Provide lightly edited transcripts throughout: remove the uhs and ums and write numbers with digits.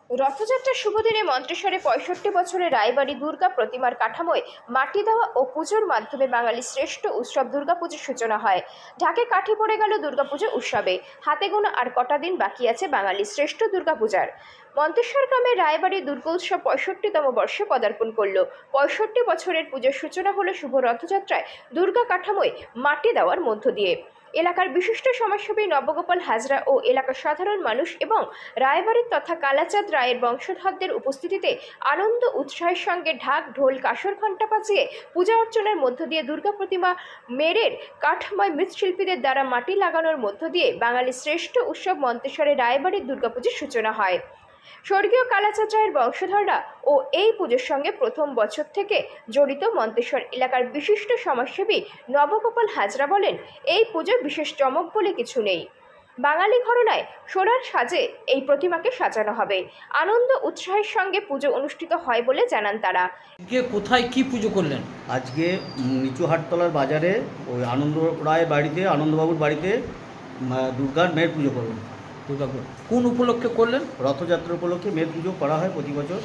রথযাত্রার শুভ দিনে মন্তেশ্বরে ৬৫ বছরের রায়বাড়ি দুর্গা প্রতিমার কাঠামোয় মাটি দেওয়া ও পুজোর মাধ্যমে বাঙালির শ্রেষ্ঠ উৎসব দুর্গাপুজোর সূচনা হয়। ঢাকে কাঠি পড়ে গেল দুর্গাপুজো উৎসবে। হাতে গোনা আর কটা দিন বাকি আছে বাঙালির শ্রেষ্ঠ দুর্গাপূজার। মন্তেশ্বর গ্রামের রায়বাড়ি দুর্গা উৎসব ৬৫তম বর্ষে পদার্পণ করল। ৬৫ বছরের পুজোর সূচনা হলো শুভ রথযাত্রায় দুর্গা কাঠামোয় মাটি দেওয়ার মধ্য দিয়ে। এলাকার বিশিষ্ট সমাজসেবী নবগোপাল হাজরা ও এলাকার সাধারণ মানুষ এবং রায়বাড়ির তথা কালাচাঁদ রায়ের বংশধরদের উপস্থিতিতে আনন্দ উৎসাহের সঙ্গে ঢাক ঢোল কাসর ঘণ্টা বাজিয়ে পূজা অর্চনার মধ্য দিয়ে দুর্গা প্রতিমা মেরের কাঠময় মৃৎশিল্পীদের দ্বারা মাটি লাগানোর মধ্য দিয়ে বাঙালির শ্রেষ্ঠ উৎসব মন্তেশ্বরের রায়বাড়ির দুর্গাপুজোর সূচনা হয়। স্বর্গীয় কালাচাঁদ রায়ের বংশধররা ও এই পুজোর সঙ্গে প্রথম বছর থেকে জড়িত মন্তেশ্বর এলাকার বিশিষ্ট সমাজসেবী নবগোপাল হাজরা বলেন, এই পুজোর বিশেষ চমক বলে কিছু নেই। বাঙালি ঘরনায় সোনার সাজে এই প্রতিমাকে সাজানো হবে। আনন্দ উৎসাহের সঙ্গে পুজো অনুষ্ঠিত হয় বলে জানান তারা। কোথায় কি পুজো করলেন? আজকে নিচু হাটতলার বাজারে ওই আনন্দ রায়ের বাড়িতে, আনন্দবাবুর বাড়িতে দুর্গার মেয়ের পুজো করলেন। দুর্গাপুজো কোন উপলক্ষে করলেন? রথযাত্রা উপলক্ষে মেয়ের পুজো করা হয় প্রতি বছর।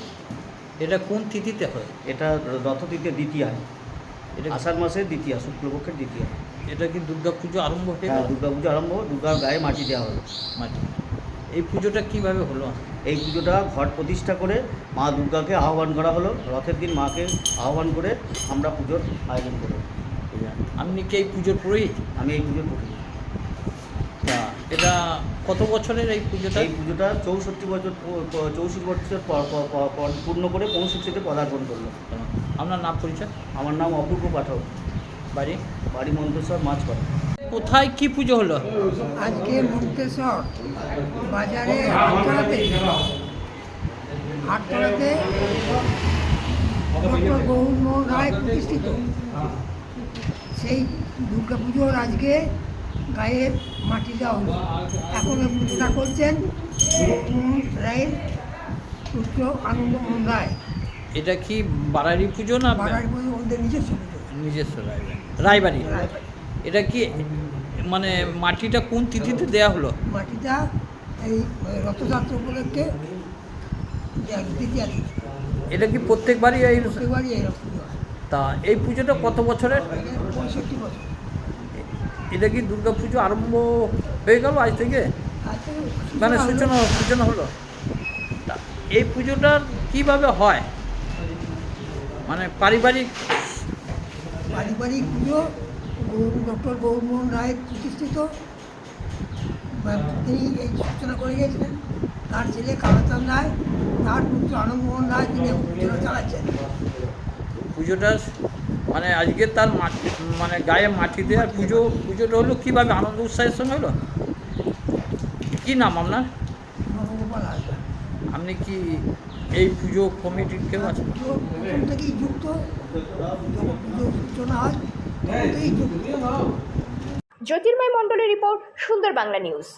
এটা কোন তিথিতে হয়? এটা রথতিথিতে দ্বিতীয়া, এটা আষাঢ় মাসের দ্বিতীয়া, শুক্লপক্ষের দ্বিতীয়া। এটা কি দুর্গাপুজো আরম্ভ হয়ে গেল? দুর্গাপুজো আরম্ভ, দুর্গার গায়ে মাটি দেওয়া হলো। মাটি। এই পুজোটা কিভাবে হলো? এই পুজোটা ঘট প্রতিষ্ঠা করে মা দুর্গাকে আহ্বান করা হলো। রথের দিন মাকে আহ্বান করে আমরা পুজোর আয়োজন করব। আপনি কি এই পুজোর পুরোহিত? আমি এই পুজোর পুরোহিত। এটা কত বছরের এই পুজোটা? এই পুজোটা 64 বছর পূর্ণ করে 65তে পদার্পণ করলো। আপনার নাম পরিচয়? আমার নাম অপূর্ব পাঠক। বাড়ি? বাড়ি মন্তেশ্বর মাছপাড়া। কোথায় কি পুজো হলো? আজকে মন্তেশ্বর বাজারে হাটতলাতে ডক্টর গৌরমোহন রায় প্রতিষ্ঠিত সেই দুর্গা পুজোর আজকে গায়ে মাটি দেওয়া হলো। এখন পুজোটা করছেন রায়ের পুত্র আনন্দমোহন রায়। এটা কি বাড়ারি পুজো না? বাড়ারি পুজো ওদের নিজস্ব পুজো। নিজস্ব রায়বাড়ি। এটা কি মানে মাটিটা কোন তিথিতে দেয়া হলো? মাটিটা এই রথযাত্রা উপলক্ষে দ্বিতীয় তিথি। এটা কি প্রত্যেকবারই এই প্রত্যেকবারই এই পুজো হয়। তা এই পুজোটা কত বছরের? 65 বছর। এটা কি দুর্গা পুজো আরম্ভ হয়ে গেল আজ থেকে? মানে সূচনা হলো। তা এই পুজোটা কিভাবে হয়? মানে পারিবারিক পুজো ডক্টর গৌরমোহন রায় প্রতিষ্ঠিত। তিনি এই সূচনা করে গিয়েছিলেন। তার ছেলে কালাচাঁদ রায়, তার পুত্র আনন্দমোহন রায় তিনি পুজোটা চালাচ্ছেন। পুজোটা মানে আজকে তার মাটি মানে গায়ে মাটি দেওয়ার পুজোটা হলো কীভাবে আনন্দ উৎসাহের সঙ্গে হলো? কী নাম আপনার? নবগোপাল হাজরা। আপনি কি এই পুজো কমিটির কেউ আছেন? প্রথম থেকেই যুক্ত, পুজো সূচনা হয় তখন থেকেই যুক্ত। জ্যোতির্ময় মণ্ডলের রিপোর্ট, সুন্দর বাংলা নিউজ।